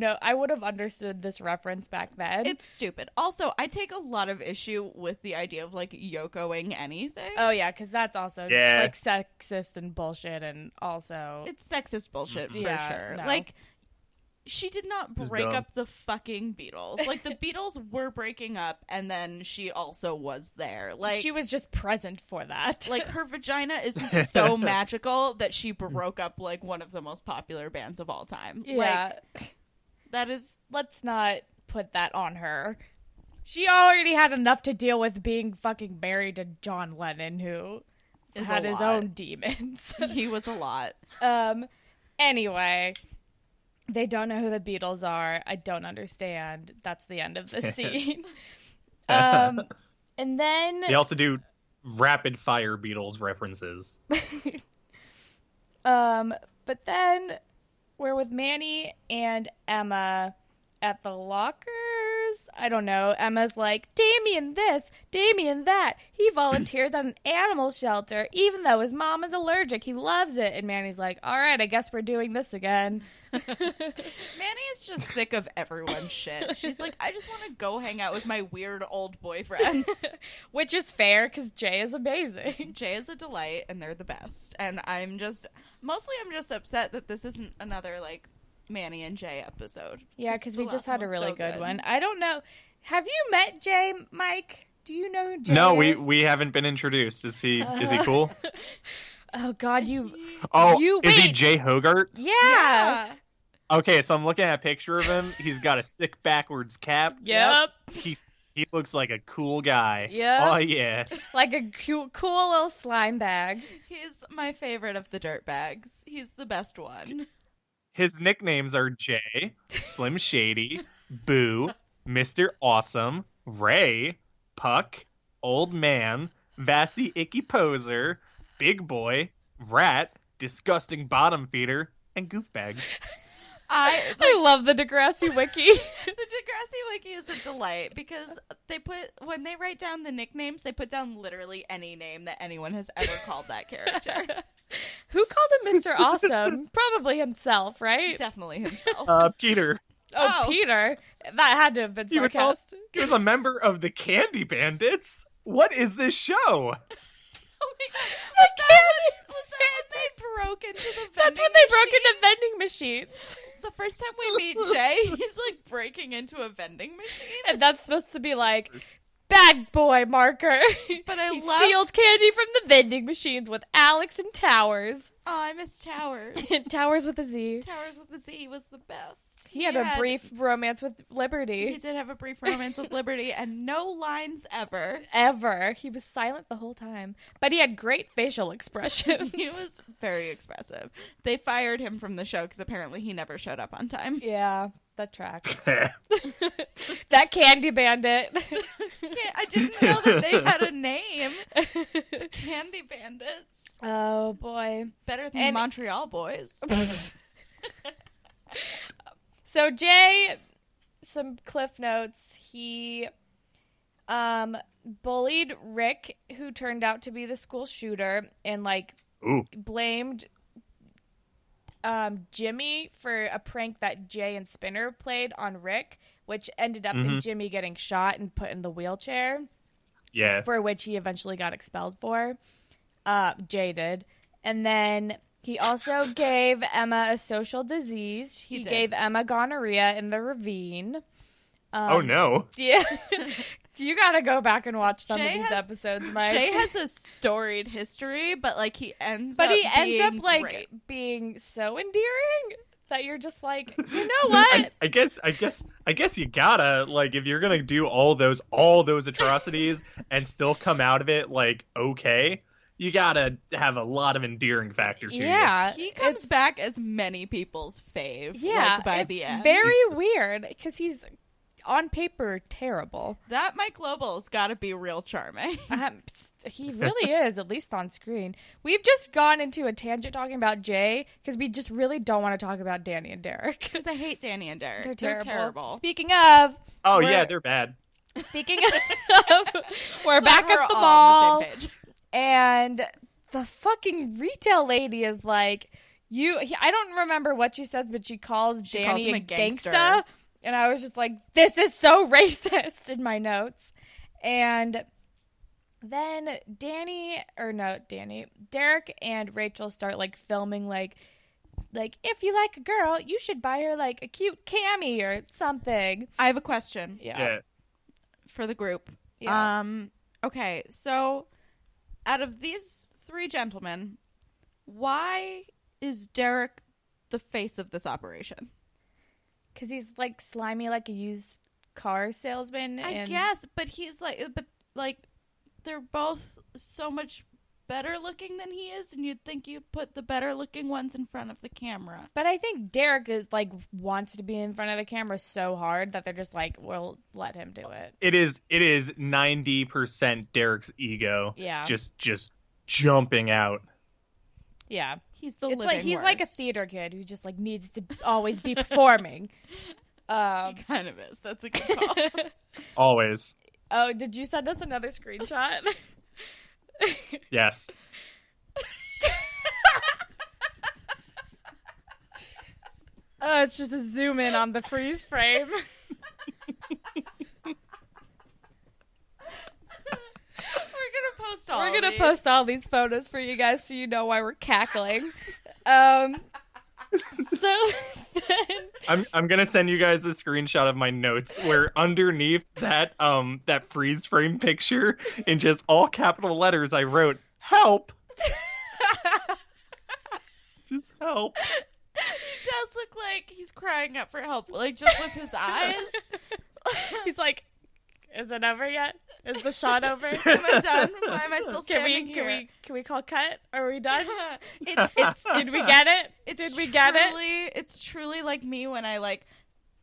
have understood this reference back then. It's stupid. Also, I take a lot of issue with the idea of like Yokoing anything. Oh yeah, because that's also like sexist and bullshit, and also it's sexist bullshit for sure. No. Like, she did not break up the fucking Beatles. Like, the Beatles were breaking up, and then she also was there. Like, she was just present for that. Like, her vagina isn't so magical that she broke up, like, one of the most popular bands of all time. Yeah. Like, that is... Let's not put that on her. She already had enough to deal with being fucking married to John Lennon, who had his own demons. He was a lot. Anyway... They don't know who the Beatles are. I don't understand. That's the end of the scene. And then... They also do rapid-fire Beatles references. But then we're with Manny and Emma at the lockers. I don't know. Emma's like, Damien this, Damien that. He volunteers at an animal shelter, even though his mom is allergic. He loves it. And Manny's like, all right, I guess we're doing this again. Manny is just sick of everyone's shit. She's like, I just want to go hang out with my weird old boyfriend. Which is fair, because Jay is amazing. Jay is a delight, and they're the best. And I'm just upset that this isn't another, like, Manny and Jay episode. Yeah, because we just had a really good one. I don't know. Have you met Jay, Mike? Do you know who Jay is? No, we haven't been introduced. Is he cool? Oh God, is he Jay Hogarth? Yeah. Okay, so I'm looking at a picture of him. He's got a sick backwards cap. Yep. He looks like a cool guy. Yeah. Oh yeah. Like a cool little slime bag. He's my favorite of the dirt bags. He's the best one. His nicknames are Jay, Slim Shady, Boo, Mr. Awesome, Ray, Puck, Old Man, Vasty Icky Poser, Big Boy, Rat, Disgusting Bottom Feeder, and Goofbag. I love the Degrassi Wiki. The Degrassi Wiki is a delight because when they write down the nicknames, they put down literally any name that anyone has ever called that character. Who called him Mr. Awesome? Probably himself, right? Definitely himself. Peter. Oh, Peter. That had to have been sarcastic. He was a member of the Candy Bandits. What is this show? Oh my God. Was that when they broke into the vending That's when they broke into vending machines. The first time we meet Jay, he's like breaking into a vending machine. And that's supposed to be like... Bad boy marker. But he steals candy from the vending machines with Alex and Towers. Oh, I miss Towers. Towers with a Z. Towers with a Z was the best. He had a brief romance with Liberty. He did have a brief romance with Liberty, and no lines ever. Ever. He was silent the whole time. But he had great facial expressions. He was very expressive. They fired him from the show because apparently he never showed up on time. Yeah, that tracks. That Candy Bandit. I didn't know that they had a name. The Candy Bandits. Oh, boy. Better than the Montreal Boys. So Jay, some cliff notes. He bullied Rick, who turned out to be the school shooter, and blamed Jimmy for a prank that Jay and Spinner played on Rick, which ended up in Jimmy getting shot and put in the wheelchair. Yeah. For which he eventually got expelled for. Jay did. And then he also gave Emma a social disease. He gave Emma gonorrhea in the ravine. Oh, no. Yeah. You gotta go back and watch some of these episodes, Mike. Jay has a storied history, but he ends up being so endearing that you're just like, you know what? I guess you gotta, if you're gonna do all those atrocities and still come out of it okay, you gotta have a lot of endearing factor to you. Yeah, he comes back as many people's fave. Yeah, by the end, very weird because he's on paper terrible. That Mike Lobel's got to be real charming. He really is, at least on screen. We've just gone into a tangent talking about Jay because we just really don't want to talk about Danny and Derek. Because I hate Danny and Derek. They're terrible. Speaking of... Oh, yeah, they're bad. Speaking of... we're back at the mall. And the fucking retail lady is like, I don't remember what she says, but she calls Danny him a a gangster. gangsta. And I was just like, this is so racist in my notes. And then Derek and Rachel start like filming like if you like a girl, you should buy her like a cute cami or something. I have a question. Yeah. For the group. Yeah. Okay, so out of these three gentlemen, why is Derek the face of this operation? Because he's like slimy like a used car salesman. I guess, but he's like they're both so much better looking than he is, and you'd think you'd put the better looking ones in front of the camera. But I think Derek is like wants to be in front of the camera so hard that they're just like, we'll let him do it. It is 90% Derek's ego. Yeah. Just jumping out. Yeah. He's the It's living like he's like a worst. theater kid who just like needs to always be performing. He kind of is. That's a good call. Always. Oh, did you send us another screenshot? Yes. Oh, it's just a zoom in on the freeze frame. We're gonna post all these photos for you guys so you know why we're cackling. So then, I'm gonna send you guys a screenshot of my notes where underneath that freeze frame picture in just all capital letters I wrote help. Just help. He does look like he's crying out for help, like just with his eyes. he's like, is it over yet? Is the shot over? Am I done? Why am I still standing here? Can we call cut? Are we done? Did we get it? Did we get it? It's truly like me when I like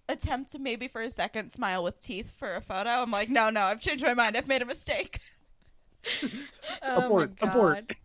attempt to maybe for a second smile with teeth for a photo. I'm like, no, I've changed my mind. I've made a mistake. Oh Abort.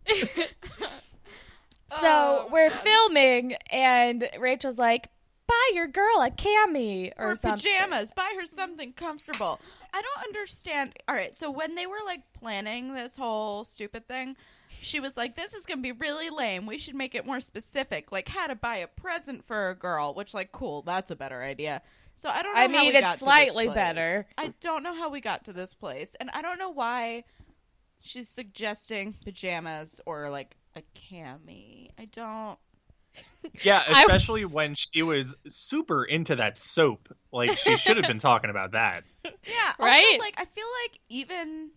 So we're filming, and Rachel's like, buy your girl a cami or something. Pajamas. Buy her something comfortable. I don't understand. All right, so when they were like planning this whole stupid thing, she was like, this is going to be really lame. We should make it more specific, like how to buy a present for a girl, which like, cool, that's a better idea. So I don't know how we got it's slightly to this place. better. I don't know how we got to this place, and I don't know why she's suggesting pajamas or like a cami. I don't. Yeah, especially when she was super into that soap. Like, she should have been talking about that. Yeah, right? Also, like, I feel like even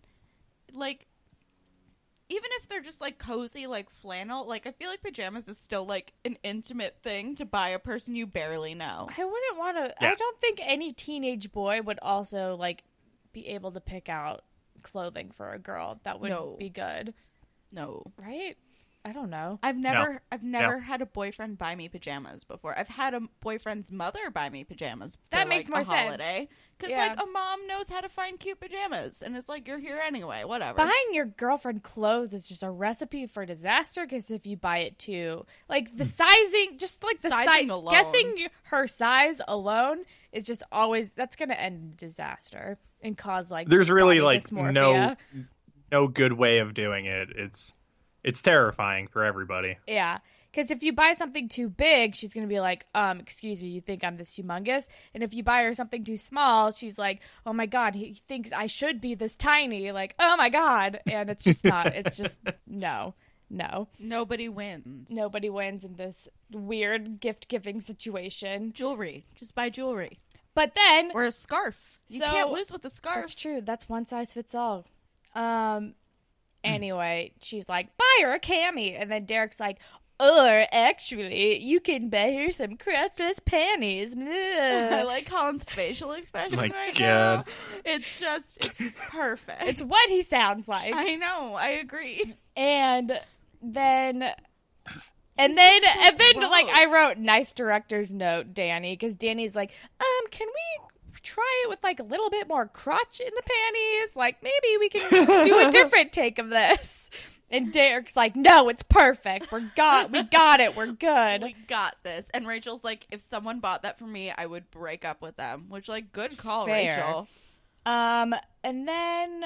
if they're just, like, cozy, like, flannel, like, I feel like pajamas is still, like, an intimate thing to buy a person you barely know. I wouldn't want to. Yes. I don't think any teenage boy would also, like, be able to pick out clothing for a girl that would be good. No. Right? I don't know. I've never had a boyfriend buy me pajamas before. I've had a boyfriend's mother buy me pajamas for That makes like, more a sense. holiday. Because like a mom knows how to find cute pajamas, and it's like, you're here anyway, whatever. Buying your girlfriend clothes is just a recipe for disaster, because if you buy it too, like the sizing, just like the Sizing size, alone. guessing her size alone is just always, that's going to end in disaster and cause like There's really body like dysmorphia. no good way of doing it. It's terrifying for everybody. Yeah. Because if you buy something too big, she's going to be like, excuse me, you think I'm this humongous? And if you buy her something too small, she's like, oh my God, he thinks I should be this tiny. Like, oh my God. And it's just not, it's just, no. Nobody wins. Nobody wins in this weird gift-giving situation. Jewelry. Just buy jewelry. But then... Or a scarf. You can't lose with a scarf. That's true. That's one size fits all. Anyway, she's like, buy her a cami. And then Derek's like, or actually, you can buy her some crotchless panties. I like Holland's facial expression My right God. now. It's perfect. It's what he sounds like. I know. I agree. And then gross. like I wrote nice director's note, Danny, because Danny's like, can we try it with like a little bit more crotch in the panties? Like maybe we can do a different take of this. And Derek's like, no, it's perfect. We got it. We're good. We got this. And Rachel's like, if someone bought that for me, I would break up with them. Which, like, good call, Fair. Rachel. And then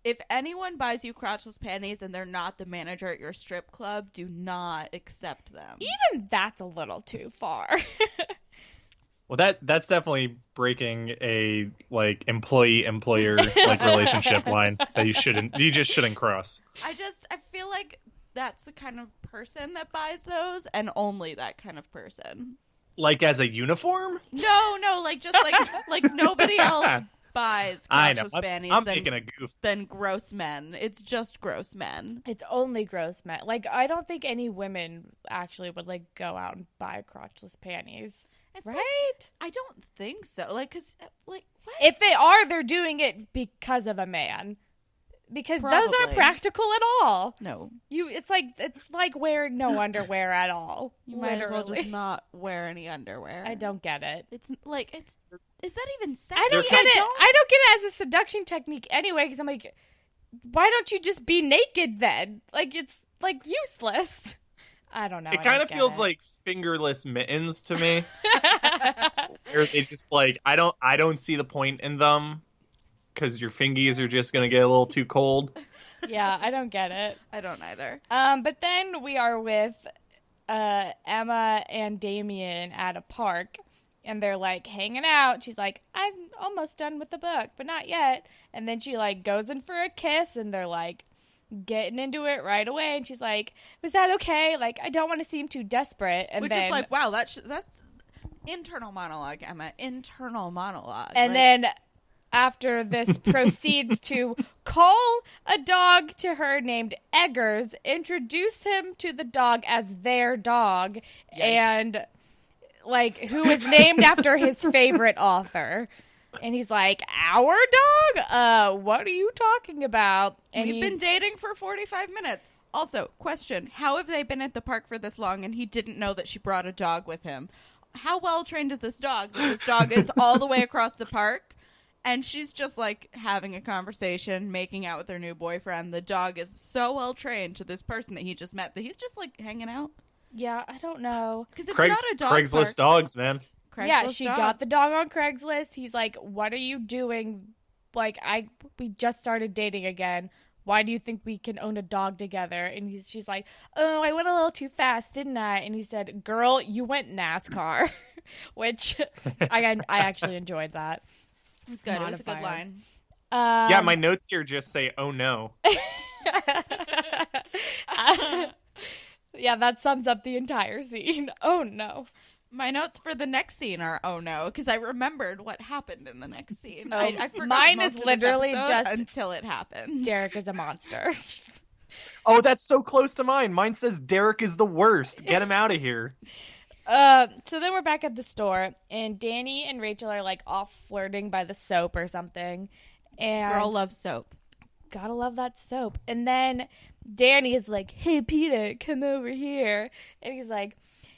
if anyone buys you crotchless panties and they're not the manager at your strip club, do not accept them. Even that's a little too far. Well, that's definitely breaking a like employee-employer like relationship line that you just shouldn't cross. I feel like that's the kind of person that buys those, and only that kind of person. Like as a uniform? No, like just like nobody else buys crotchless panties. I'm making a goof. Than gross men. It's just gross men. It's only gross men. Like, I don't think any women actually would like go out and buy crotchless panties. It's right? Like, I don't think so. Like, cause like what? If they are, they're doing it because of a man. Because those aren't practical at all. No, It's like wearing no underwear at all. You might as well just not wear any underwear. I don't get it. It's like is that even sexy? I don't get it. I don't get it as a seduction technique anyway. Because I'm like, why don't you just be naked then? Like it's like useless. I don't know. It kind of feels like fingerless mittens to me. Where they just like I don't see the point in them. Because your fingies are just going to get a little too cold. Yeah, I don't get it. I don't either. But then we are with Emma and Damien at a park. And they're, like, hanging out. She's like, I'm almost done with the book, but not yet. And then she, like, goes in for a kiss. And they're, like, getting into it right away. And she's like, was that okay? Like, I don't want to seem too desperate. And Which is like, wow, that's internal monologue, Emma. Internal monologue. And then after this proceeds to call a dog to her named Eggers, introduce him to the dog as their dog, Yikes. and like who is named after his favorite author. And he's like, our dog? What are you talking about? And we've been dating for 45 minutes. Also, question, how have they been at the park for this long and he didn't know that she brought a dog with him? How well trained is this dog? This dog is all the way across the park. And she's just, like, having a conversation, making out with her new boyfriend. The dog is so well trained to this person that he just met that he's just, like, hanging out. Yeah, I don't know. Because it's not a dog Craigslist park. Dogs, man. Yeah, she got the dog on Craigslist. He's like, what are you doing? Like, we just started dating again. Why do you think we can own a dog together? And she's like, oh, I went a little too fast, didn't I? And he said, girl, you went NASCAR. Which I actually enjoed that. It was good. It was a good line. Yeah, my notes here just say, oh no. Yeah, that sums up the entire scene. Oh no. My notes for the next scene are oh no, because I remembered what happened in the next scene. Oh, I forgot mine most is of this literally episode just until it happened. Derek is a monster. Oh, that's so close to mine. Mine says Derek is the worst. Get him out of here. So then we're back at the store, and Danny and Rachel are like off flirting by the soap or something. And Girl loves soap. Gotta love that soap. And then Danny is like, hey, Peter, come over here. And he's like,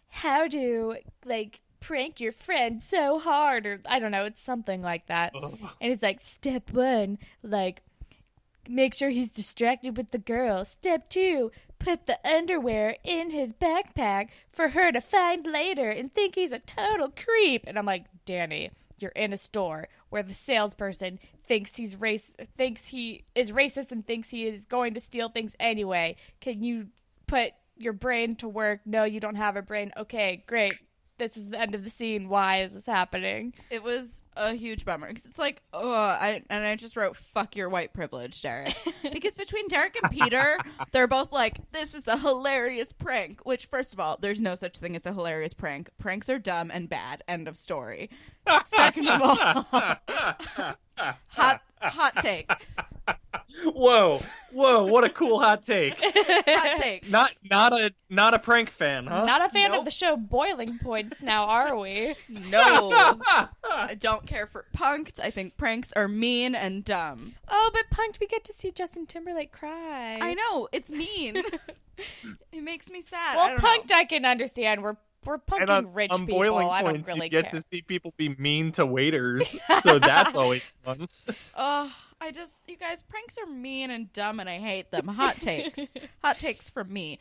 how to, like, prank your friend so hard, or I don't know, it's something like that. Ugh. And he's like, step 1, like, make sure he's distracted with the girl. Step 2, put the underwear in his backpack for her to find later and think he's a total creep. And I'm like, Danny, you're in a store where the salesperson thinks he is racist and thinks he is going to steal things anyway. Can you put your brain to work? No, you don't have a brain. Okay, great. This is the end of the scene. Why is this happening? It was a huge bummer because it's like, I just wrote, fuck your white privilege, Derek. Because between Derek and Peter, they're both like, this is a hilarious prank. Which, first of all, there's no such thing as a hilarious prank. Pranks are dumb and bad. End of story. Second of all, hot take. Whoa, what a cool hot take. Hot take. Not a prank fan, huh? Not a fan Nope. of the show Boiling Points now, are we? No. I don't care for punked. I think pranks are mean and dumb. Oh, but Punked, we get to see Justin Timberlake cry. I know. It's mean. It makes me sad. Well, I don't Punked know. I can understand. We're punking And rich on people. Boiling I don't Points, really you get care. to see people be mean to waiters, so that's always fun. You guys, pranks are mean and dumb and I hate them. Hot takes. Hot takes from me.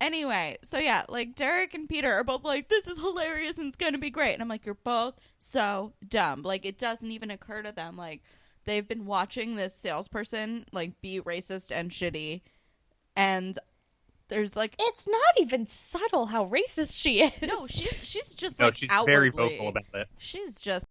Anyway, so yeah, like Derek and Peter are both like, this is hilarious and it's going to be great. And I'm like, you're both so dumb. Like, it doesn't even occur to them. Like, they've been watching this salesperson like be racist and shitty, and there's like It's not even subtle how racist she is. no, she's just No, like she's outwardly, very vocal about it. She's just